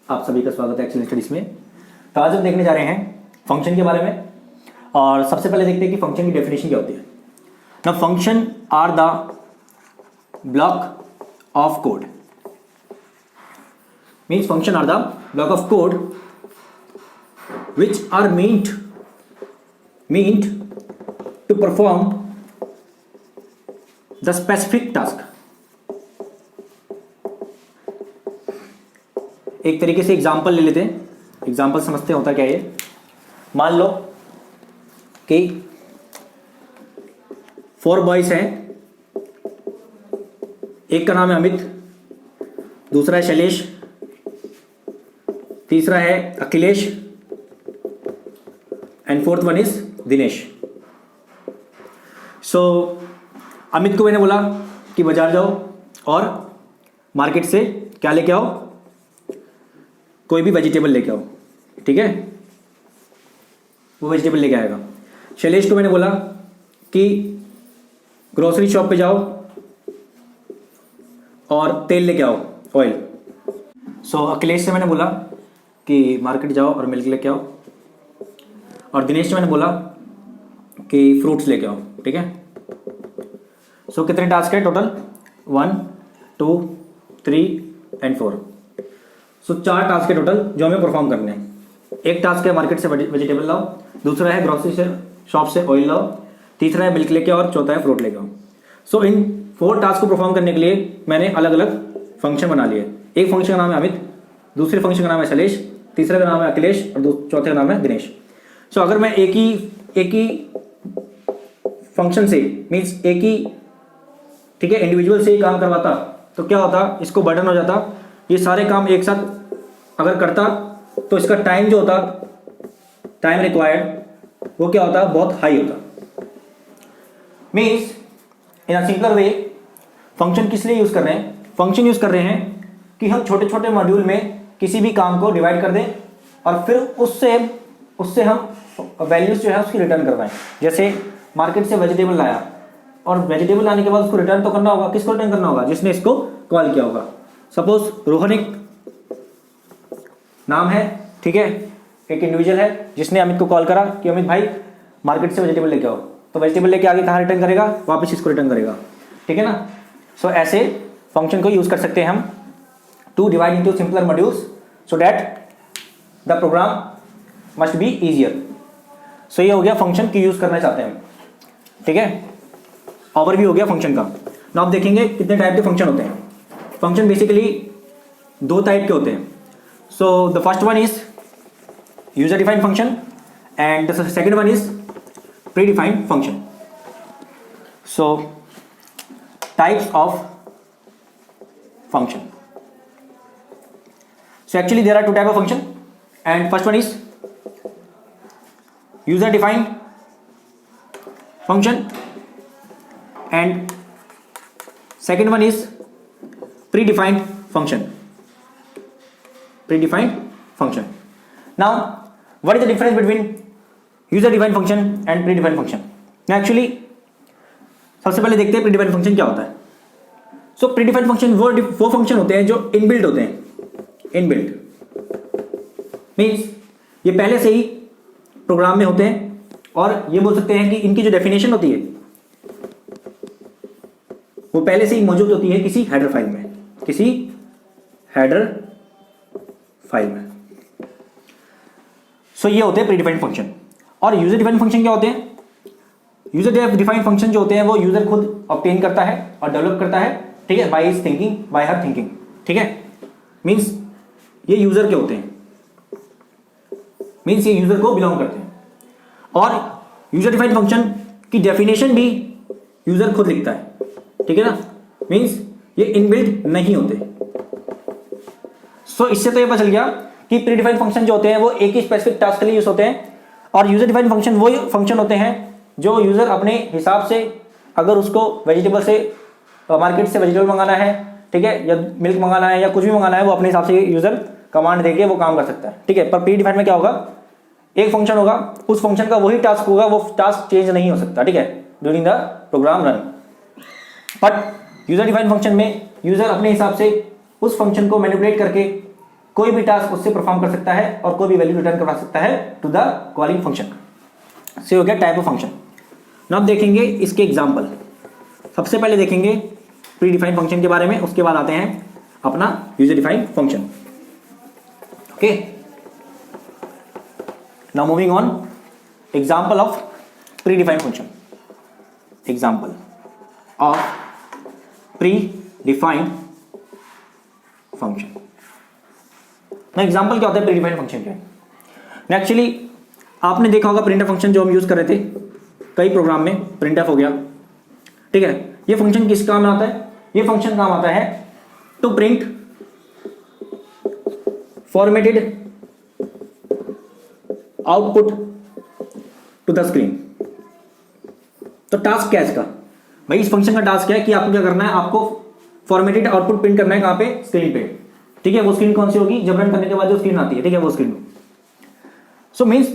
आप सभी का स्वागत है एक्सेल स्टडीज में। तो आज हम देखने जा रहे हैं फंक्शन के बारे में। और सबसे पहले देखते हैं कि फंक्शन की डेफिनेशन क्या होती है। ना function are the block of code, means function are the block of code which are meant to perform the specific task। एक तरीके से एग्जाम्पल ले लेते हैं, एग्जाम्पल समझते हैं होता क्या है ये। मान लो कि 4 बॉयज हैं, एक का नाम है अमित, दूसरा है शैलेश, तीसरा है Akhilesh and fourth one is Dinesh. So Amit को मैंने बोला कि बाजार जाओ और मार्केट से क्या लेके आओ, कोई भी वेजिटेबल लेके आओ, ठीक है, वो वेजिटेबल लेके आएगा। शैलेश को मैंने बोला कि ग्रोसरी शॉप पे जाओ और तेल लेके आओ, ऑयल। सो अखिलेश से मैंने बोला कि मार्केट जाओ और मिल्क लेके आओ, और दिनेश से मैंने बोला कि फ्रूट्स लेके आओ, ठीक है। सो कितने टास्क है टोटल? 1, 2, 3 एंड 4। सो 4 टास्क है टोटल जो हमें परफॉर्म करने हैं। एक टास्क है मार्केट से वेजिटेबल लाओ, दूसरा है ग्रोसरी से शॉप से ऑयल लाओ, तीसरा है मिल्क लेके आओ और चौथा है फ्रूट लेके आओ। सो इन 4 टास्क को परफॉर्म करने के लिए मैंने अलग अलग फंक्शन बना लिए। एक फंक्शन का नाम है अमित, दूसरे फंक्शन का नाम है शैलेश, तीसरे का नाम है अखिलेश और चौथे का नाम है दिनेश। सो अगर मैं एक ही फंक्शन से मीन्स एक ही, ठीक है, इंडिविजुअल से ही काम करवाता तो क्या होता, इसको बर्डन हो जाता। ये सारे काम एक साथ अगर करता तो इसका टाइम जो होता, टाइम रिक्वायर्ड, वो क्या होता, बहुत हाई होता। Means in a simpler way function किस लिए यूज कर रहे हैं? फंक्शन यूज कर रहे हैं कि हम छोटे छोटे मॉड्यूल में किसी भी काम को डिवाइड कर दें और फिर उससे हम वैल्यूज जो है उसकी रिटर्न करवाएं। जैसे मार्केट से वेजिटेबल लाया और वेजिटेबल लाने के बाद उसको रिटर्न तो करना होगा। किसको रिटर्न करना होगा? जिसने इसको कॉल किया होगा। सपोज रोहन एक नाम है, ठीक है, एक इंडिविजुअल है जिसने अमित को कॉल करा कि अमित भाई मार्केट से वेजिटेबल लेके आओ, तो वेजिटेबल लेके आगे कहाँ रिटर्न करेगा? वापस इसको रिटर्न करेगा, ठीक है ना। सो ऐसे फंक्शन को यूज कर सकते हैं हम to divide into simpler modules so that the program must be easier. So ये हो गया फंक्शन की यूज करना चाहते हैं हम, ठीक है। ओवरव्यू हो गया फंक्शन का। नाउ आप देखेंगे कितने टाइप के फंक्शन होते हैं। फंक्शन बेसिकली 2 टाइप के होते हैं। So the first one is user defined function and the second one is pre defined function. So types of function. So actually there are 2 type of function and first one is user defined function and second one is predefined function. Predefined function. Now what is the difference between user defined function and predefined function? Now actually सबसे पहले देखते हैं predefined function क्या होता है। So predefined function वो function होते हैं जो इनबिल्ट होते हैं। इनबिल्ट मीन्स ये पहले से ही प्रोग्राम में होते हैं और ये बोल सकते हैं कि इनकी जो डेफिनेशन होती है वो पहले से ही मौजूद होती है किसी हेडर फाइल में, किसी हेडर फाइल में। सो ये होते हैं प्रीडिफाइंड फंक्शन। और यूजर डिफाइंड फंक्शन क्या होते हैं? यूजर डिफाइंड फंक्शन जो होते हैं वो यूजर खुद ऑब्टेन करता है और डेवलप करता है, ठीक है, by his thinking, bye her thinking, ठीक है। मीन्स ये यूजर के होते हैं, मीन्स ये यूजर को बिलोंग करते हैं। और यूजर डिफाइंड फंक्शन की डेफिनेशन भी यूजर खुद लिखता है, ठीक है ना। मीन्स ये इनबिल्ट नहीं होते। सो इससे तो ये पता चल गया कि प्री डिफाइंड फंक्शन जो होते हैं वो एक ही स्पेसिफिक टास्क के लिए यूज होते हैं और यूजर डिफाइंड फंक्शन वो फंक्शन होते हैं जो यूजर अपने हिसाब से, अगर उसको वेजिटेबल से मार्केट से वेजिटेबल मंगाना है, ठीक है, या मिल्क मंगाना है या कुछ भी मंगाना है, वो अपने हिसाब से यूजर कमांड देके वो काम कर सकता है, ठीक है। पर प्री डिफाइंड में क्या होगा, एक फंक्शन होगा, उस फंक्शन का वही टास्क होगा, वो टास्क चेंज नहीं हो सकता, ठीक है, during the program run. But user defined function में यूजर अपने हिसाब से उस फंक्शन को मैनिपुलेट करके कोई भी टास्क उससे परफॉर्म कर सकता है और कोई भी वैल्यू रिटर्न करवा सकता है टू द कॉलिंग फंक्शन। से हो गया टाइप ऑफ फंक्शन। नाउ देखेंगे इसके एग्जांपल। सबसे पहले देखेंगे प्री डिफाइंड फंक्शन के बारे में, उसके बाद आते हैं अपना user defined function. Okay, now moving on, example of pre defined function. Example of pre defined function. ना एग्जांपल क्या होता है प्री डिफाइंड फंक्शन के? एक्चुअली आपने देखा होगा प्रिंटफ फंक्शन जो हम यूज कर रहे थे कई प्रोग्राम में, प्रिंटफ हो गया, ठीक है। ये फंक्शन किस काम में आता है? ये फंक्शन काम आता है to print formatted output to the screen. तो टास्क क्या है इसका? भाई इस फंक्शन का टास्क क्या है कि आपको क्या करना है, आपको फॉर्मेटेड आउटपुट प्रिंट करना है। कहां पे? स्क्रीन पे, ठीक है। वो स्क्रीन कौन सी होगी? जब रन करने के बाद जो स्क्रीन आती है, ठीक है, वो स्क्रीन। सो मींस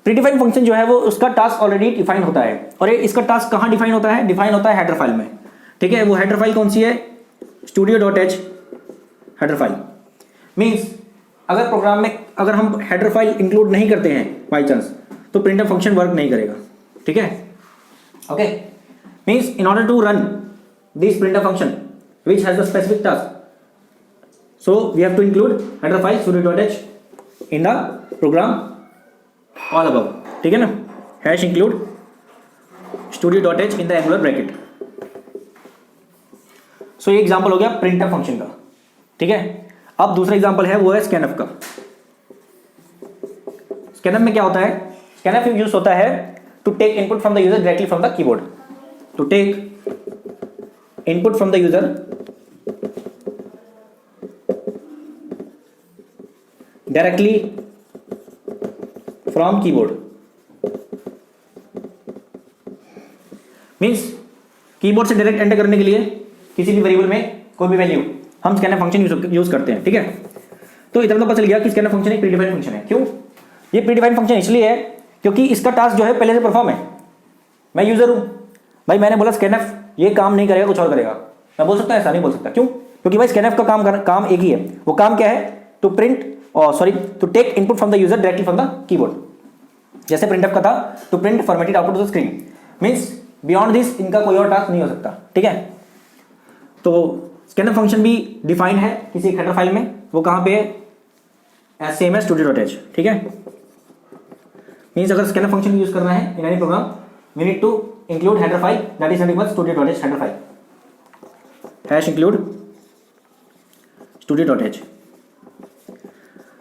प्रीडिफाइंड फंक्शन जो है वो उसका टास्क ऑलरेडी डिफाइन होता है। और इसका टास्क कहां डिफाइन होता है? डिफाइन होता है हेडर फाइल में, ठीक है। वो हेडर फाइल कौन सी है? studio.h header file. मींस अगर प्रोग्राम में अगर हम हेडर फाइल इंक्लूड नहीं करते हैं बाई चांस, तो प्रिंटफ फंक्शन वर्क नहीं करेगा, ठीक है। Okay, means in order to run this printf function which has a specific task, so we have to include header file studio.h in the program all above, ठीक है ना। Hash include studio.h in the angular bracket। सो ये example हो गया printf function का, ठीक है। अब दूसरा एग्जांपल है वो है स्कैनफ का। स्कैनफ में क्या होता है? स्कैनफ यूज होता है to take input from the user directly from the keyboard. To take input from the user directly from keyboard. Means keyboard से डायरेक्ट एंटर करने के लिए किसी भी वेरिएबल में कोई भी वैल्यू हम स्कैनफ फंक्शन यूज करते हैं, ठीक है। तो इतना तो पता चल गया कि स्कैनफ फंक्शन एक प्रीडिफाइंड फंक्शन है। क्यों? ये प्रीडिफाइंड फंक्शन इसलिए है क्योंकि इसका टास्क जो है पहले से परफॉर्म है। मैं यूजर हूं भाई, मैंने बोला स्कैनफ ये काम नहीं करेगा, कुछ और करेगा। मैं बोल सकता हूं? ऐसा नहीं बोल सकता। क्यों? क्योंकि भाई स्कैनफ का काम एक ही है। वो काम क्या है? To print to take input from the user directly from the keyboard. जैसे प्रिंटफ का था to print formatted output to the screen. Means beyond this इनका कोई और टास्क नहीं हो सकता, ठीक है। तो स्कैनफ फंक्शन भी डिफाइन है किसी हेडर फाइल में। वो कहां पे है? सेम है studio.h, ठीक है। मींस अगर स्कैनफ फंक्शन यूज करना है in any program, we need to include header file, that is nothing but studio.h header file. Hash include studio.h।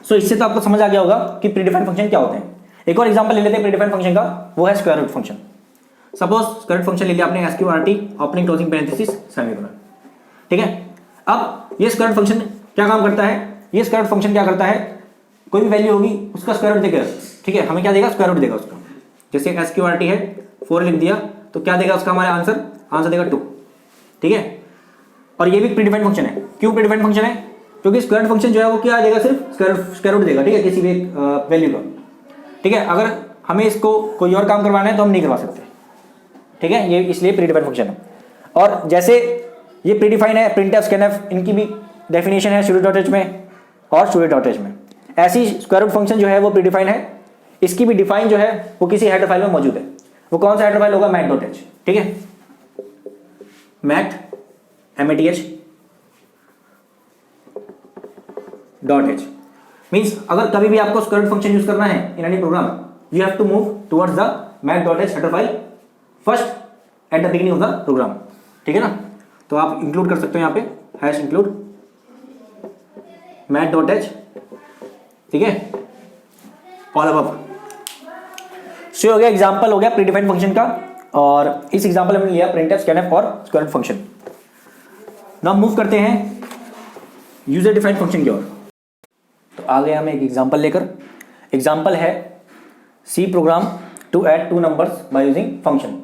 So इससे तो आपको समझ आ गया होगा कि प्रीडिफाइंड फंक्शन क्या होते हैं। एक और एग्जांपल ले लेते हैं प्रीडिफाइंड फंक्शन का, वो है square root function. Suppose square root function ले लिया आपने, SQRT opening closing parenthesis semicolon, ठीक है। अब ये स्क्वायर रूट फंक्शन क्या काम करता है? ये स्क्वायर रूट फंक्शन क्या करता है? कोई भी वैल्यू होगी उसका स्क्वायर रूट देगा, ठीक है। हमें क्या देगा? स्क्वायर रूट देगा उसका। जैसे SQRT है 4 लिख दिया तो क्या देगा उसका हमारा आंसर देगा 2, ठीक है। और ये भी प्रीडिफाइंड फंक्शन है। क्यों प्रीडिफाइंड फंक्शन है? क्योंकि स्क्वायर रूट फंक्शन जो है वो क्या देगा? सिर्फ स्क्वायर रूट देगा, ठीक है, किसी भी वैल्यू का, ठीक है। अगर हमें इसको कोई और काम करवाना है तो हम नहीं करवा सकते, ठीक है। ये इसलिए प्रीडिफाइंड फंक्शन है। और जैसे ये प्रीडिफाइन है प्रिंटफ, स्कैनफ, इनकी भी डेफिनेशन है studio.h में और studio.h में। ऐसी स्क्वायर रूट फंक्शन जो है वो प्रीडिफाइन है, इसकी भी डिफाइन जो है वो किसी हेडर फाइल में मौजूद है। वो कौन सा हेडर फाइल होगा? mat.h, ठीक है। mat.h मींस अगर कभी भी आपको स्क्वायर रूट फंक्शन यूज करना है in any program, you have to move towards the mat.h header file first at the beginning of the program, ठीक है ना। तो आप इंक्लूड कर सकते हो यहाँ पे हैश इंक्लूड mat.h, ठीक है, ऑल अबव। सो हो गया एग्जांपल, हो गया प्रीडिफाइंड फंक्शन का। और इस एग्जांपल में हमने लिया प्रिंटफ, स्कैनफ और square root function. Now move करते हैं यूजर डिफाइंड फंक्शन की ओर। तो आ गए हम एक एग्जांपल लेकर। एग्जांपल है C program to add 2 numbers by using function.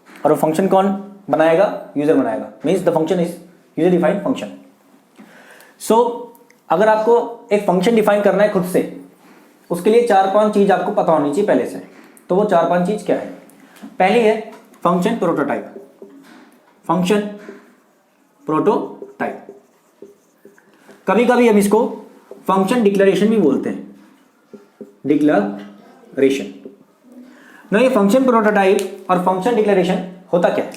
और वो फंक्शन कौन बनाएगा? यूजर बनाएगा। Means the function is user defined function. So अगर आपको एक फंक्शन डिफाइन करना है खुद से, उसके लिए 4-5 चीज आपको पता होनी चाहिए पहले से। तो वो 4-5 चीज क्या है? पहली है फंक्शन प्रोटोटाइप। फंक्शन प्रोटोटाइप, कभी कभी हम इसको फंक्शन डिक्लेरेशन भी बोलते हैं, डिक्लेरेशन। ना ये फंक्शन प्रोटोटाइप और फंक्शन डिक्लेरेशन होता क्या है?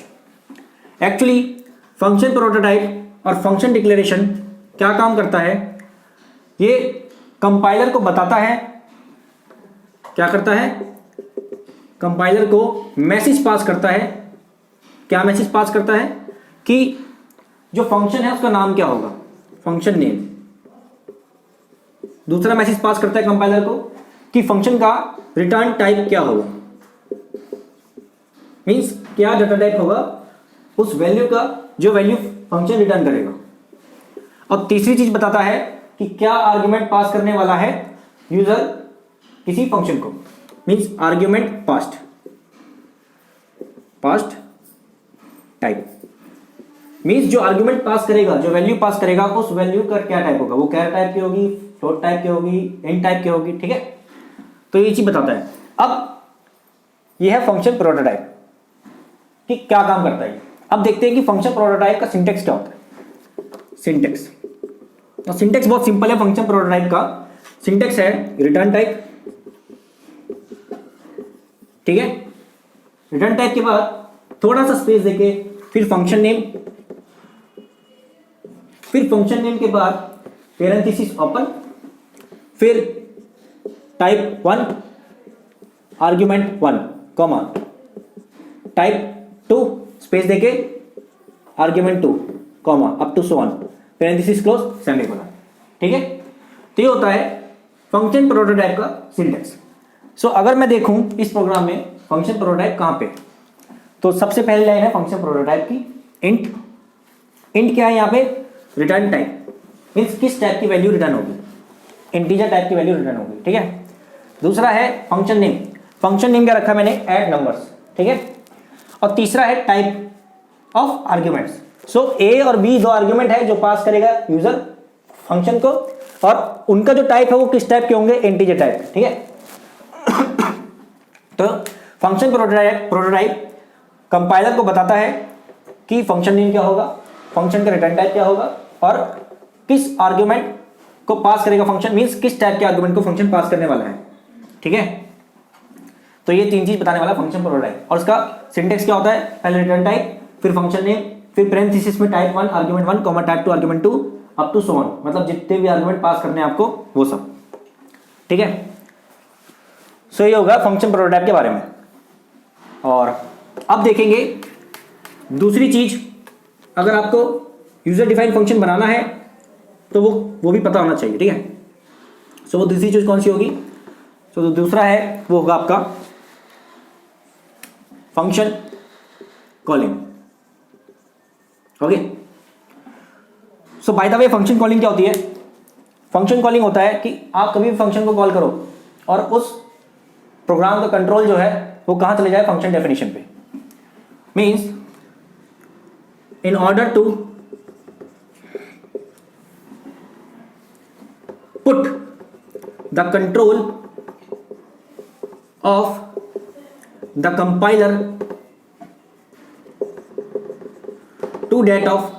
एक्चुअली फंक्शन प्रोटोटाइप और फंक्शन डिक्लेरेशन क्या काम करता है? ये कंपाइलर को बताता है, क्या करता है? कंपाइलर को मैसेज पास करता है। क्या मैसेज पास करता है? कि जो फंक्शन है उसका नाम क्या होगा, फंक्शन नेम। दूसरा मैसेज पास करता है कंपाइलर को कि फंक्शन का रिटर्न टाइप क्या होगा, मींस क्या डाटा टाइप होगा उस वैल्यू का जो वैल्यू फंक्शन रिटर्न करेगा। और तीसरी चीज बताता है कि क्या आर्गुमेंट पास करने वाला है यूजर किसी फंक्शन को, means argument past type, means जो आर्गुमेंट पास करेगा, जो वैल्यू पास करेगा उस वैल्यू का क्या टाइप होगा, वो कैर टाइप की होगी, फ्लोट टाइप की होगी, इंट टाइप की होगी। ठीक है, तो ये चीज बताता है। अब ये है फंक्शन प्रोटोटाइप कि क्या काम करता है। अब देखते हैं कि फंक्शन प्रोटोटाइप का सिंटेक्स क्या होता है। सिंटेक्स, तो सिंटेक्स बहुत सिंपल है। फंक्शन प्रोटोटाइप का सिंटेक्स है रिटर्न टाइप, ठीक है। रिटर्न टाइप के बाद थोड़ा सा स्पेस देके फिर फंक्शन नेम, फिर फंक्शन नेम के बाद पैरेंथेसिस ओपन, फिर type 1 argument 1 comma type 2 space देके argument 2 comma up to so on parenthesis close semicolon. ठीक है, तो ये होता है फंक्शन प्रोटोटाइप का सिंटेक्स। सो अगर मैं देखूं इस प्रोग्राम में फंक्शन प्रोटोटाइप कहां पे, तो सबसे पहले लाइन है फंक्शन प्रोटोटाइप की इंट। इंट क्या है यहाँ पे? रिटर्न टाइप, मीन्स किस टाइप की वैल्यू रिटर्न होगी, इंटीजर टाइप की वैल्यू रिटर्न होगी। ठीक है, दूसरा है फंक्शन नेम। फंक्शन नेम क्या रखा मैंने? Add numbers. ठीक है, और तीसरा है टाइप ऑफ आर्ग्यूमेंट्स। सो ए और बी दो आर्ग्यूमेंट है जो पास करेगा यूजर फंक्शन को, और उनका जो टाइप है वो किस टाइप के होंगे? Integer type. ठीक है, तो फंक्शन प्रोटोटाइप कंपाइलर को बताता है कि फंक्शन नेम क्या होगा, फंक्शन का रिटर्न टाइप क्या होगा, और किस आर्ग्यूमेंट को पास करेगा फंक्शन, मींस किस टाइप के आर्ग्यूमेंट को फंक्शन पास करने वाला है। ठीक है, तो ये तीन चीज बताने वाला फंक्शन प्रोटोटाइप। और उसका सिंटेक्स क्या होता है? पहले रिटर्न टाइप, फिर फंक्शन नेम, फिर पैरेंथेसिस में type 1 argument 1 comma type 2 argument 2 up to so on, मतलब जितने भी आर्ग्यूमेंट पास करने हैं आपको वो सब। ठीक है, सो ये होगा फंक्शन प्रोटोटाइप के बारे में। और अब देखेंगे दूसरी चीज, अगर आपको यूजर डिफाइंड फंक्शन बनाना है तो वो भी पता होना चाहिए। ठीक है, सो वो दूसरी चीज कौन सी होगी? सो दूसरा है वो होगा आपका function calling. Okay, so by the way function calling क्या होती है? फंक्शन कॉलिंग होता है कि आप कभी भी फंक्शन को कॉल करो और उस प्रोग्राम का कंट्रोल जो है वो कहां चले जाए? फंक्शन डेफिनेशन पे। Means in order to put the control of the compiler to that of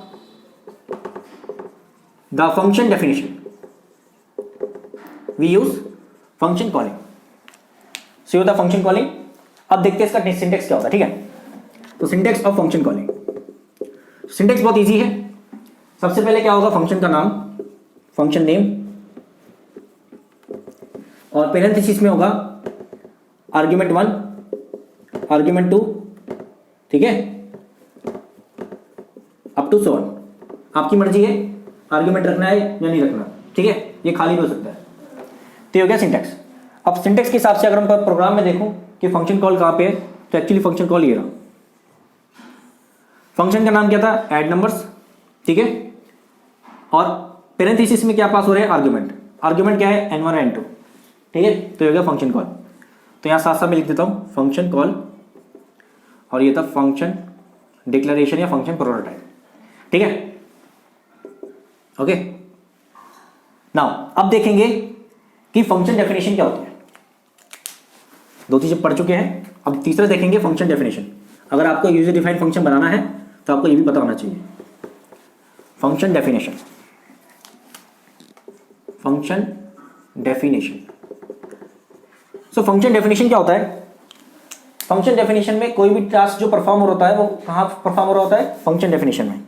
the function definition, we use function calling. so ये होता function calling। अब देखते हैं इसका सिंटेक्स क्या होता है। ठीक है, तो syntax of function calling, syntax बहुत इजी है। सबसे पहले क्या होगा? फंक्शन का नाम, फंक्शन नेम, और पैरेंथेसिस में होगा आर्ग्यूमेंट 1 आर्ग्यूमेंट 2, ठीक है, अप टू सो ऑन। आपकी मर्जी है आर्ग्यूमेंट रखना है या नहीं रखना। ठीक है, ये खाली भी हो सकता है। तो ये हो गया सिंटेक्स। अब सिंटेक्स के हिसाब से अगर हम प्रोग्राम में देखूं कि फंक्शन कॉल कहां पे है, तो एक्चुअली फंक्शन कॉल ये रहा। फंक्शन का नाम क्या था? Add numbers. ठीक है, और पैरेंथेसिस में क्या पास हो रहे हैं? आर्ग्यूमेंट। आर्ग्यूमेंट क्या है? n1 और n2। ठीक है, तो ये हो गया फंक्शन कॉल। तो यहां साथ साथ मैं लिख देता हूं फंक्शन कॉल, और ये था फंक्शन डिक्लेरेशन या फंक्शन प्रोटोटाइप। ठीक है, ओके। नाउ अब देखेंगे कि फंक्शन डेफिनेशन क्या होती है। दो चीजें पढ़ चुके हैं, अब तीसरा देखेंगे फंक्शन डेफिनेशन। अगर आपको यूजर डिफाइंड फंक्शन बनाना है तो आपको ये भी पता होना चाहिए। Function definition, function definition. So function definition क्या होता है? फंक्शन डेफिनेशन में कोई भी टास्क जो परफॉर्म हो रहा है वो कहाँ परफॉर्म हो रहा होता है? फंक्शन डेफिनेशन में।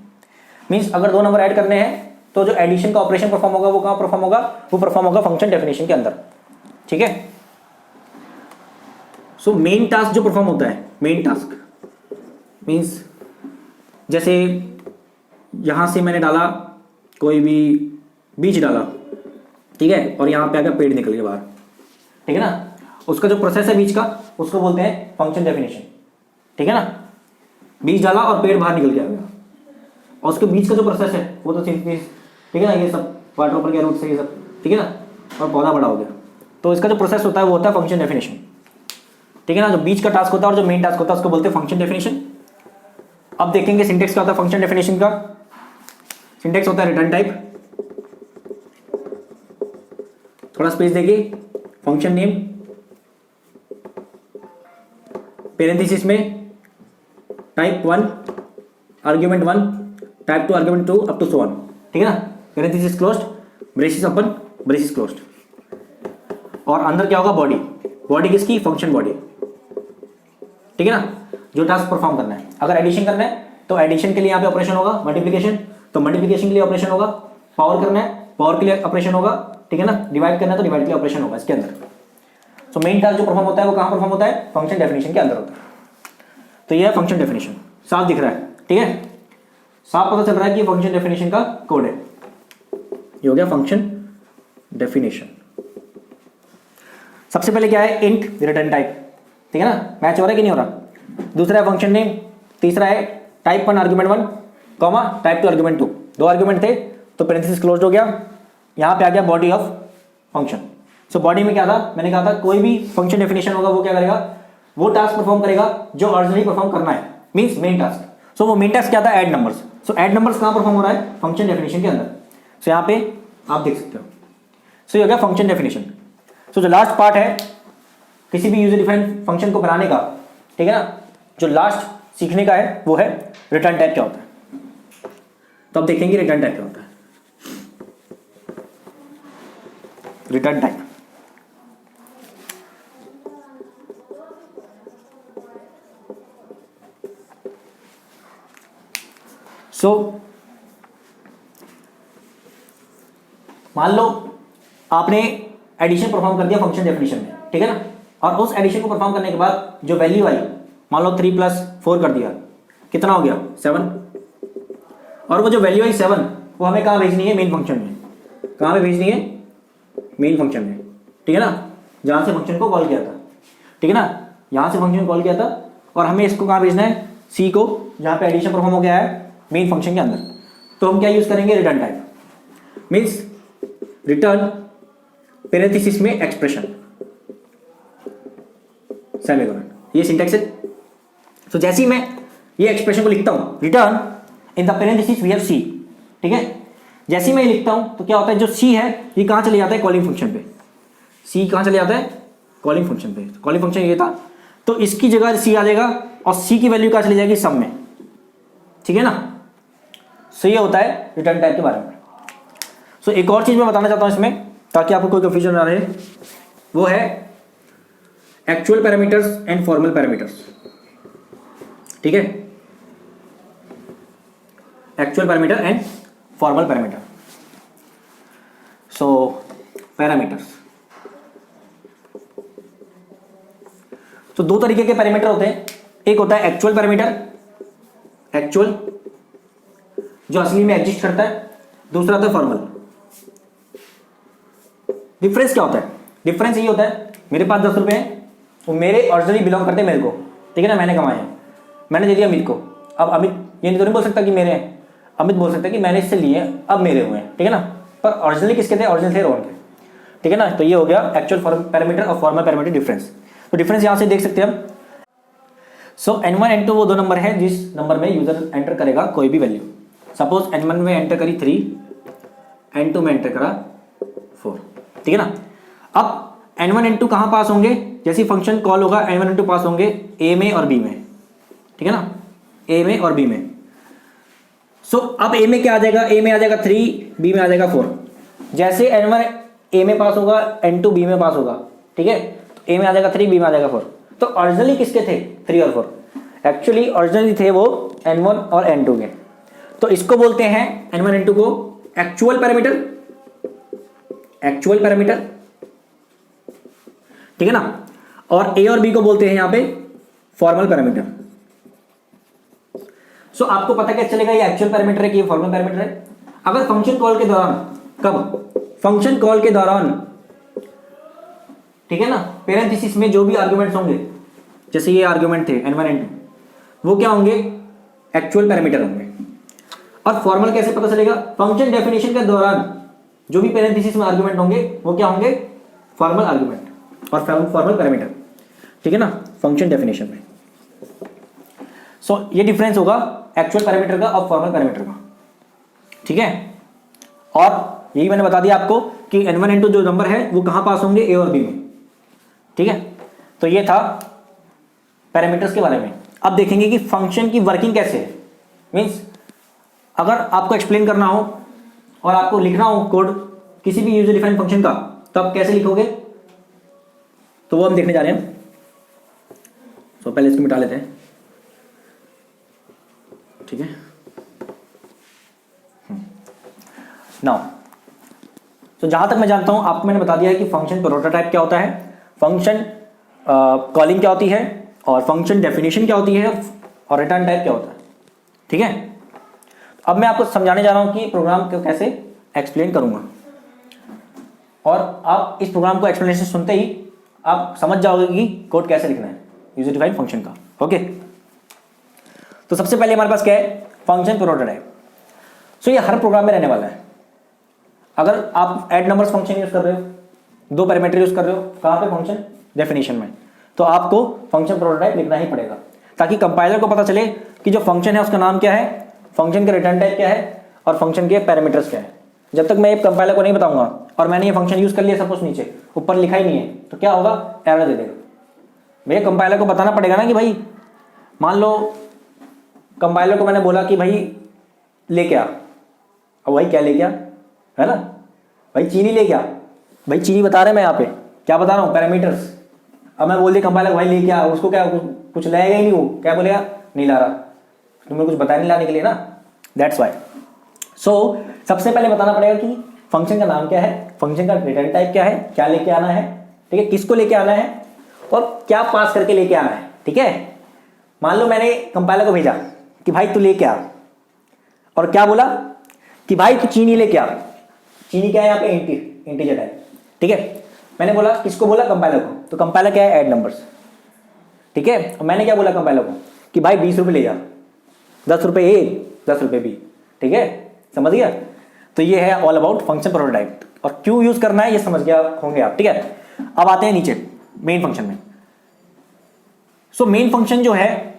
मीन्स अगर दो नंबर ऐड करने हैं तो जो एडिशन का ऑपरेशन परफॉर्म होगा वो कहाँ परफॉर्म होगा? वो परफॉर्म होगा फंक्शन डेफिनेशन के अंदर। ठीक है। सो मेन टास्क जो परफॉर्म होता है, मेन टास्क मीन्स जैसे यहां से मैंने डाला कोई भी बीज डाला, ठीक है, और यहां पे आकर पेड़ निकल गया बाहर, ठीक है ना, उसका जो प्रोसेस है बीज का उसको बोलते हैं फंक्शन डेफिनेशन। ठीक है ना, बीज डाला और पेड़ बाहर निकल गया, और उसके बीच का जो प्रोसेस है वो तो सिंथेसिस, ठीक है ना, ये सब वाटर ऊपर गया रूट से ये सब, ठीक है ना, और पौधा बड़ा हो गया, तो इसका जो प्रोसेस होता है वो होता है फंक्शन डेफिनेशन। ठीक है ना, जो बीच का टास्क होता है और जो मेन टास्क होता है उसको बोलते हैं फंक्शन डेफिनेशन। अब देखेंगे सिंटेक्स क्या होता है फंक्शन डेफिनेशन का। सिंटेक्स होता है रिटर्न टाइप, थोड़ा स्पेस देखिए, फंक्शन नेम, पेरेंथेसिस में type 1 argument 1, type 2 argument 2 up to so on. ठीक है ना, parenthesis closed, braces open, braces closed, और अंदर क्या होगा? बॉडी। बॉडी किसकी? Function body. ठीक है ना, जो टास्क परफॉर्म करना है। अगर एडिशन करना है तो एडिशन के लिए यहाँ पे ऑपरेशन होगा, मल्टीप्लिकेशन तो मल्टीप्लिकेशन के लिए ऑपरेशन होगा, पावर करना है पावर के लिए ऑपरेशन होगा, ठीक है ना, डिवाइड करना है तो डिवाइड के लिए ऑपरेशन होगा इसके अंदर। सो मेन टास्क जो परफॉर्म होता है वो कहाँ परफॉर्म होता है? फंक्शन डेफिनेशन के अंदर होता है। तो ये है फंक्शन डेफिनेशन, साफ दिख रहा है, ठीक है, साफ पता चल रहा है कि फंक्शन डेफिनेशन का कोड है। ये हो गया फंक्शन डेफिनेशन। सबसे पहले क्या है? Int return type. ठीक है ना, मैच हो रहा है कि नहीं हो रहा? दूसरा है फंक्शन नेम, तीसरा है type 1 argument 1 comma type 2 argument 2। दो आर्ग्यूमेंट थे तो पेरेंथेसिस क्लोज्ड हो गया, यहां पे आ गया body of function. So body में क्या था? मैंने कहा था कोई भी फंक्शन डेफिनेशन होगा वो क्या करेगा? वो टास्क परफॉर्म करेगा जो ओरिजिनली परफॉर्म करना है, मींस मेन टास्क। सो वो मेन टास्क क्या था? Add numbers. सो ऐड नंबर्स कहां परफॉर्म हो रहा है? फंक्शन डेफिनेशन के अंदर। सो यहां पे आप देख सकते हो। सो ये हो गया फंक्शन डेफिनेशन। सो जो लास्ट पार्ट है किसी भी यूजर डिफाइंड फंक्शन को बनाने का, ठीक है ना, जो लास्ट सीखने का है वो है रिटर्न टाइप क्या होता है। तो अब देखेंगे रिटर्न टाइप क्या होता है। रिटर्न टाइप मान लो आपने एडिशन परफॉर्म कर दिया फंक्शन डेफिनेशन में, ठीक है ना, और उस एडिशन को परफॉर्म करने के बाद जो वैल्यू आई, मान लो 3 + 4 कर दिया, कितना हो गया? 7। और वो जो वैल्यू आई 7 वो हमें कहाँ भेजनी है? मेन फंक्शन में। कहाँ पे भेजनी है? मेन फंक्शन में, ठीक है ना, जहाँ से फंक्शन को कॉल किया था, ठीक है ना, यहाँ से फंक्शन को कॉल किया था, और हमें इसको कहाँ भेजना है? सी को, जहाँ पे एडिशन परफॉर्म हो गया है मेन फंक्शन के अंदर। तो हम क्या यूज करेंगे? Return type, means return parenthesis में एक्सप्रेशन, सेमीकोलन। ये सिंटैक्स है। तो जैसे ही मैं ये एक्सप्रेशन को लिखता हूं, return in the parenthesis we have C, ठीक है, जैसे ही मैं लिखता हूं तो क्या होता है? जो सी है ये कहां चले जाता है? कॉलिंग फंक्शन पे। सी कहां चले जाता है? कॉलिंग फंक्शन पे। कॉलिंग फंक्शन ये था, तो इसकी जगह सी आ जाएगा, और सी की वैल्यू कहां चली जाएगी? सब में, ठीक है ना। सो ये होता है रिटर्न टाइप के बारे में। सो एक और चीज मैं बताना चाहता हूं इसमें, ताकि आपको कोई कंफ्यूजन ना रहे, वो है actual parameters and formal parameters. ठीक है, actual parameter and formal parameter. So parameters, तो दो तरीके के पैरामीटर होते हैं। एक होता है एक्चुअल पैरामीटर, एक्चुअल जो असली में एग्जिस्ट करता है, दूसरा होता है फॉर्मल। डिफरेंस क्या होता है? डिफरेंस ये होता है, मेरे पास 10 रुपए हैं, वो मेरे ओरिजिनली बिलोंग करते हैं मेरे को, ठीक है ना, मैंने कमाए हैं, मैंने दे दिया अमित को। अब अमित ये तो नहीं बोल सकता कि मेरे हैं, अमित बोल सकता है कि मैंने इससे लिए अब मेरे हुए हैं, ठीक है ना, पर ओरिजिनली किसके थे? ओरिजिनल थे रोहन के, ठीक है ना। तो ये हो गया एक्चुअल पैरामीटर और फॉर्मल पैरामीटर डिफरेंस। तो डिफरेंस यहां से देख सकते हैं हम। सो n1 n2 वो दो नंबर है जिस नंबर में यूजर एंटर करेगा कोई भी वैल्यू। सपोज n1 में एंटर करी 3, n2 में एंटर करा 4, ठीक है ना। अब n1 n2 कहां पास होंगे? जैसे फंक्शन कॉल होगा n1 n2 पास होंगे a में और b में, ठीक है ना, a में और b में। सो अब a में क्या आ जाएगा? a में आ जाएगा 3, b में आ जाएगा 4। जैसे n1 ए में पास होगा, N2 बी में पास होगा, ठीक है। तो ए में आ जाएगा 3, बी में आ जाएगा 4। तो ओरिजिनली किसके थे 3 और 4? एक्चुअली ओरिजिनली थे वो N1 और N2 के। तो इसको बोलते हैं N1 N2 को एक्चुअल पैरामीटर, एक्चुअल पैरामीटर, ठीक है ना। और ए और बी को बोलते हैं यहां पे फॉर्मल पैरामीटर। सो आपको पता क्या चलेगा ये एक्चुअल पैरामीटर है कि ये फॉर्मल पैरामीटर है? अगर फंक्शन कॉल के दौरान, कब? फंक्शन कॉल के दौरान, ठीक है ना, पेरेंथेसिस में जो भी आर्गुमेंट्स होंगे, जैसे ये आर्गुमेंट थे N1 N2, वो क्या होंगे? एक्चुअल पैरामीटर होंगे। और फॉर्मल कैसे पता चलेगा? फंक्शन डेफिनेशन के दौरान जो भी पेरेंथेसिस में आर्गुमेंट होंगे वो क्या होंगे? फॉर्मल आर्गुमेंट और फॉर्मल पैरामीटर, ठीक है ना, फंक्शन डेफिनेशन में। सो ये डिफरेंस होगा एक्चुअल पैरामीटर का और फॉर्मल पैरामीटर का, ठीक है। और यही मैंने बता दिया आपको कि N1 N2 जो नंबर है वो कहां पास होंगे? ए और बी में, ठीक है। तो ये था पैरामीटर्स के बारे में। अब देखेंगे कि फंक्शन की वर्किंग कैसे है। मींस अगर आपको एक्सप्लेन करना हो और आपको लिखना हो कोड किसी भी यूजर डिफाइंड फंक्शन का, तो आप कैसे लिखोगे? तो वो हम देखने जा रहे हैं। तो पहले इसको मिटा लेते हैं, ठीक है। नाउ तो जहां तक मैं जानता हूं आपको मैंने बता दिया है कि फंक्शन प्रोटोटाइप क्या होता है, फंक्शन कॉलिंग क्या होती है, और फंक्शन डेफिनेशन क्या होती है, और रिटर्न टाइप क्या होता है, ठीक है। अब मैं आपको समझाने जा रहा हूं कि प्रोग्राम को कैसे एक्सप्लेन करूंगा, और आप इस प्रोग्राम को एक्सप्लेनेशन सुनते ही आप समझ जाओगे कि कोड कैसे लिखना है यूजर डिफाइंड फंक्शन का। ओके, तो सबसे पहले हमारे पास क्या है? Function prototype. सो ये हर प्रोग्राम में रहने वाला है। अगर आप ऐड नंबर्स फंक्शन यूज कर रहे हो, 2 पैरामीटर यूज कर रहे हो, कहां पे? फंक्शन डेफिनेशन में, तो आपको फंक्शन प्रोटोटाइप लिखना ही पड़ेगा ताकि कंपाइलर को पता चले कि जो फंक्शन है उसका नाम क्या है, फंक्शन का रिटर्न टाइप क्या है, और फंक्शन के पैरामीटर्स क्या है। जब तक मैं ये कंपाइलर को नहीं बताऊंगा और मैंने ये फंक्शन यूज कर लिया सपोज, नीचे ऊपर लिखा ही नहीं है, तो क्या होगा? एरर दे देगा। भैया कंपाइलर को बताना पड़ेगा ना कि भाई, मान लो कंपाइलर को मैंने बोला कि भाई लेके आ, अब भाई क्या लेके आ, है ना, भाई चीनी लेके आ। भाई चीनी बता रहे मैं यहाँ पे क्या बता रहा हूँ? पैरामीटर्स। अब मैं बोल दिया कंपाइलर भाई लेके आ, उसको क्या कुछ लाएगा ही नहीं, वो क्या बोलेगा? नहीं ला रहा, तुम्हें कुछ बताया नहीं लाने के लिए ना, दैट्स वाई। सो सबसे पहले बताना पड़ेगा कि फंक्शन का नाम क्या है, फंक्शन का रिटर्न टाइप क्या है, क्या लेके आना है, ठीक है, किसको लेके आना है, और क्या पास करके लेके आना है, ठीक है। मान लो मैंने कंपाइलर को भेजा कि भाई तू लेके आ, और क्या बोला कि भाई तू चीनी लेके आ। चीनी क्या है यहाँ पे? इंटीजर टाइप, ठीक है। मैंने बोला, किसको बोला? कंपाइलर को। तो कंपाइलर क्या है? ऐड नंबर्स, ठीक है। और मैंने क्या बोला कंपाइलर को कि भाई 20 रुपये ले जा, 10 रुपये ए 10 रुपये बी, ठीक है, समझ गया। तो ये है ऑल अबाउट फंक्शन प्रोटोटाइप, और क्यों यूज करना है ये समझ गया होंगे आप, ठीक है। अब आते हैं नीचे मेन फंक्शन में। सो मेन फंक्शन जो है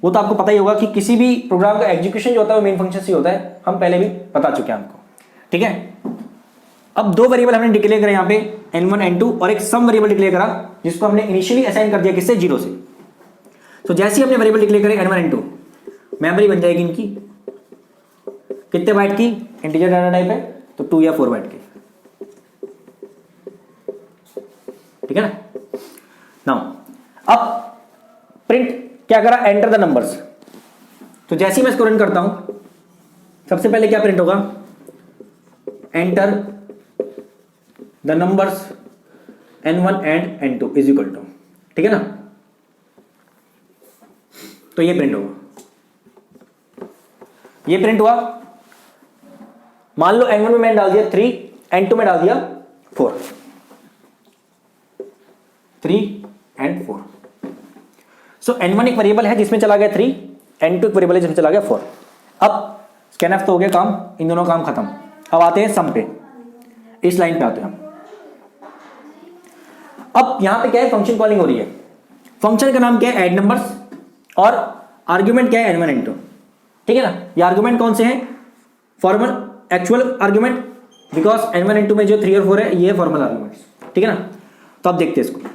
वो तो आपको पता ही होगा कि किसी भी प्रोग्राम का एग्जीक्यूशन जो होता है वो मेन फंक्शन से होता है, हम पहले भी बता चुके हैं आपको, ठीक है। अब 2 वेरिएबल हमने डिक्लेयर करे यहाँ पे N1 N2, और एक सम वेरिएबल डिक्लेयर करा जिसको हमने इनिशियली असाइन कर दिया किससे? 0 से। तो जैसे ही हमने वेरिएबल डिक्लेयर करे N1 N2, मेमोरी बन जाएगी इनकी कितने बाइट की? इंटीजर डाटा टाइप है तो 2 या 4 बाइट की, ठीक है ना। नाउ अब प्रिंट क्या करा? Enter the numbers. तो जैसे ही मैं इसको रन करता हूं, सबसे पहले क्या प्रिंट होगा? Enter the numbers N1 and N2 is equal to, ठीक है ना। तो ये प्रिंट होगा, ये प्रिंट हुआ। मान लो N1 में मैंने डाल दिया 3, N2 में डाल दिया 4, 3 एंड 4। सो N1 एक वेरिएबल है जिसमें चला गया 3, N2 एक वेरिएबल है जिसमें चला गया 4। अब स्कैनफ तो हो गया काम, इन दोनों काम खत्म। अब आते हैं सम पे, इस लाइन पे आते हैं हम। अब यहां पे क्या है? फंक्शन कॉलिंग हो रही है। फंक्शन का नाम क्या है? ऐड नंबर्स, और आर्गुमेंट क्या है? N1 N2, ठीक है ना। ये आर्गुमेंट कौन से हैं? Formal actual argument, because N1 N2 में जो 3 और 4 है ये फॉर्मल आर्गुमेंट्स, ठीक है ना। तो अब देखते हैं इसको।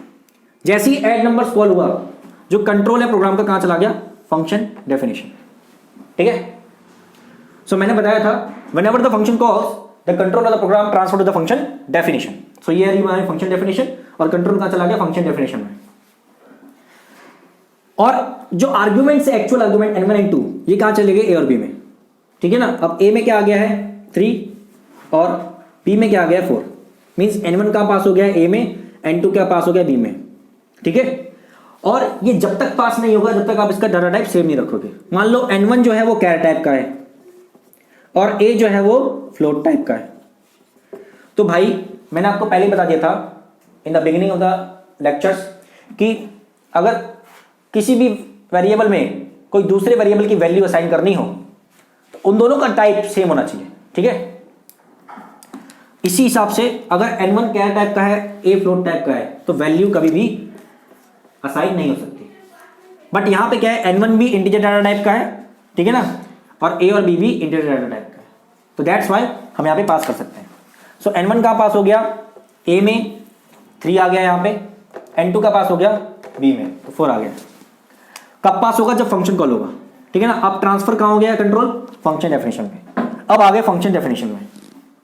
जैसे ही ऐड नंबर्स कॉल हुआ, जो कंट्रोल है प्रोग्राम का कहां चला गया? फंक्शन डेफिनेशन, ठीक है। सो मैंने बताया था whenever the function calls the control of the program transfer to the function definition. So ये रही हमारी फंक्शन डेफिनेशन और कंट्रोल कहां चला गया, फंक्शन डेफिनेशन में। और जो आर्ग्यूमेंट है एक्चुअल आर्ग्यूमेंट n1 n2 ये कहां चले गए, a और b में, ठीक है ना। अब a में क्या आ गया है 3 और b में क्या आ गया है 4, मींस n1 कहां पास हो गया है a में, n2 क्या पास हो गया b में, ठीक है। और ये जब तक पास नहीं होगा जब तक आप इसका डाटा टाइप सेम नहीं रखोगे। मान लो n1 जो है वो कैर टाइप का है और a जो है वो फ्लोट टाइप का है। तो भाई मैंने आपको पहले ही बता दिया था in the beginning of the lectures कि अगर किसी भी वेरिएबल में कोई दूसरे वेरिएबल की वैल्यू असाइन करनी हो तो उन दोनों का टाइप सेम होना चाहिए, ठीक है। इसी हिसाब से अगर n1 कैर टाइप का है, a फ्लोट टाइप का है, तो वैल्यू कभी भी असाइन नहीं हो सकती। बट यहां पे क्या है, n1 भी इंटीजर डाटा टाइप का है, ठीक है ना, और a और b भी इंटीजर डाटा टाइप का है। तो दैट्स वाई हम यहां पे पास कर सकते हैं। सो n1 का पास हो गया a में, 3 आ गया यहां पे, n2 का पास हो गया b में, तो 4 आ गया। कब पास होगा, जब फंक्शन कॉल होगा, ठीक है ना। अब ट्रांसफर कहां हो गया कंट्रोल, फंक्शन डेफिनेशन में। अब आ गए फंक्शन डेफिनेशन में,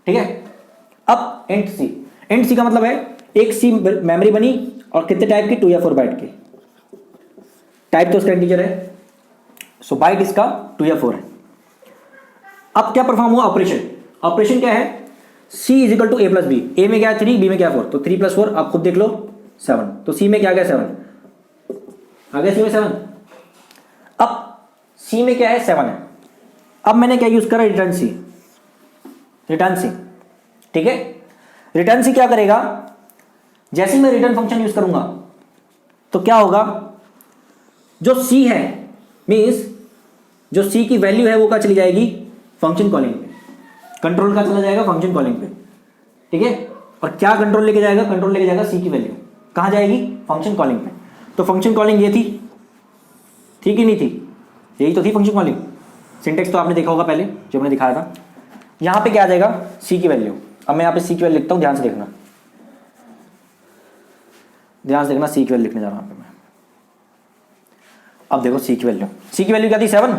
ठीक है। अब एंड सी का मतलब है एक सी मेमोरी बनी और कितने टाइप की, 2 या 4 बाइट की। टाइप तो उसका इंटीजर है, सो बाइट इसका 2 या 4 है। अब क्या परफॉर्म हुआ, ऑपरेशन क्या है, c is equal to a plus B. A में क्या है 3, b में क्या है 4, तो 3 + 4 आप खुद देख लो 7। तो c में क्या आ गया 7 आ गया, c में 7। अब c में क्या है 7 है। अब मैंने क्या यूज करा, रिटर्न सी, ठीक है। रिटर्न सी क्या करेगा, जैसे ही मैं रिटर्न फंक्शन यूज करूंगा तो क्या होगा, जो c है मींस जो c की वैल्यू है वो क्या चली जाएगी, फंक्शन कॉलिंग पे। कंट्रोल का चला जाएगा फंक्शन कॉलिंग पे, ठीक है। और क्या कंट्रोल लेके जाएगा, कंट्रोल लेके जाएगा c की वैल्यू कहां जाएगी, फंक्शन कॉलिंग पे। तो फंक्शन कॉलिंग ये थी कि नहीं थी, यही तो थी फंक्शन कॉलिंग। सिंटेक्स तो आपने देखा होगा पहले जो मैंने दिखाया था। यहां पे क्या आ जाएगा, c की वैल्यू। अब मैं यहां पे c की वैल्यू लिखता हूं, ध्यान से देखना, c की वैल्यू लिखने जा रहा हूं मैं। अब देखो c की वैल्यू क्या थी 7,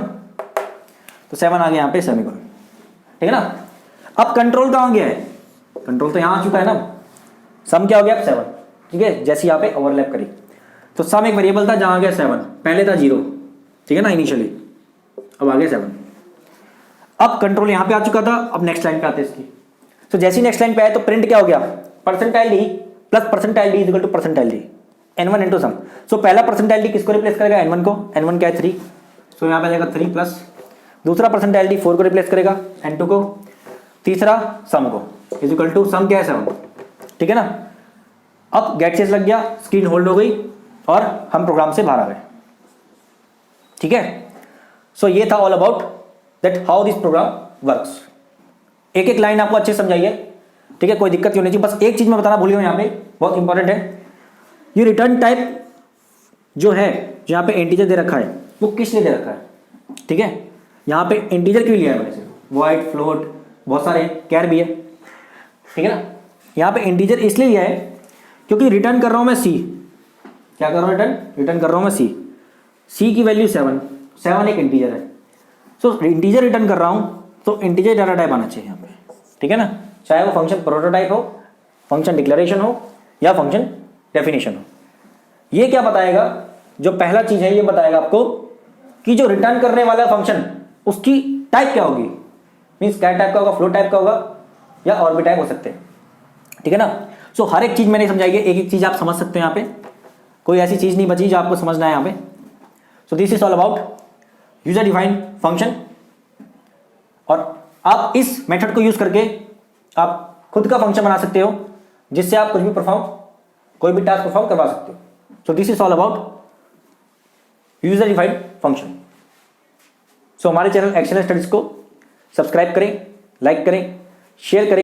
तो 7 आ गया यहां पे सेमीकोलन, ठीक है ना। अब कंट्रोल कहां गया है, कंट्रोल तो यहां आ चुका है ना। सम क्या हो गया 7, ठीक है, जैसे यहां पे ओवरलैप करी। तो सम एक वेरिएबल था जहां गया 7, पहले था 0, ठीक है ना इनिशियली, अब आ गया 7। अब कंट्रोल यहां पे आ चुका था, अब नेक्स्ट लाइन पे आते इसकी। तो जैसे ही नेक्स्ट लाइन पे आए तो प्रिंट क्या हो गया, percentile D plus percentile D equal to percentile D n1 into sum. So पहला परसेंटाइल डी किसको रिप्लेस करेगा, n1 को। n1 क्या है 3, सो यहां पे आ जाएगा 3 प्लस दूसरा परसेंटाइल डी 4 को रिप्लेस करेगा, n2 को, तीसरा सम को, इज इक्वल टू सम क्या है 7, ठीक है ना। अब गेट चेस लग गया, स्क्रीन होल्ड हो गई और हम प्रोग्राम से बाहर आ गए, ठीक है। सो ये था all about that how this program works. एक एक लाइन आपको अच्छे से समझाइए, ठीक है, कोई दिक्कत नहीं होनी चाहिए। बस एक चीज मैं बताना भूल गया यहाँ पे, बहुत इंपॉर्टेंट है, ये रिटर्न टाइप जो है, जो यहाँ पे इंटीजर दे रखा है वो किस लिए दे रखा है, ठीक है। यहाँ पे इंटीजर क्यों लिया है मैंने, सिर्फ वॉइड, फ्लोट, बहुत सारे कैर भी है, ठीक है ना। यहाँ पे इंटीजर इसलिए लिया है क्योंकि रिटर्न कर रहा हूं मैं सी, क्या कर रहा हूं, रिटर्न कर रहा हूं मैं सी की वैल्यू 7 एक इंटीजर है। सो इंटीजर रिटर्न कर रहा हूं तो इंटीजर डाटा टाइप आना चाहिए यहाँ पे, ठीक है ना। चाहे वो फंक्शन प्रोटोटाइप हो, फंक्शन डिक्लेरेशन हो या फंक्शन डेफिनेशन हो। ये क्या बताएगा, जो पहला चीज है ये बताएगा आपको कि जो रिटर्न करने वाला फंक्शन उसकी टाइप क्या होगी, मीन्स कैर टाइप का होगा, फ्लोट टाइप का होगा या और भी टाइप हो सकते हैं, ठीक है ना। सो हर एक चीज मैंने समझाई है, एक एक चीज आप समझ सकते हो यहाँ पे, कोई ऐसी चीज नहीं बची जो आपको समझना है यहाँ पे। सो this is all about user defined function. और आप इस मेथड को यूज करके आप खुद का फंक्शन बना सकते हो जिससे आप कुछ भी कोई भी टास्क परफॉर्म करवा सकते हो। So this is all about user defined function. So हमारे चैनल एक्सेलेंट स्टडीज को सब्सक्राइब करें, लाइक करें, शेयर करें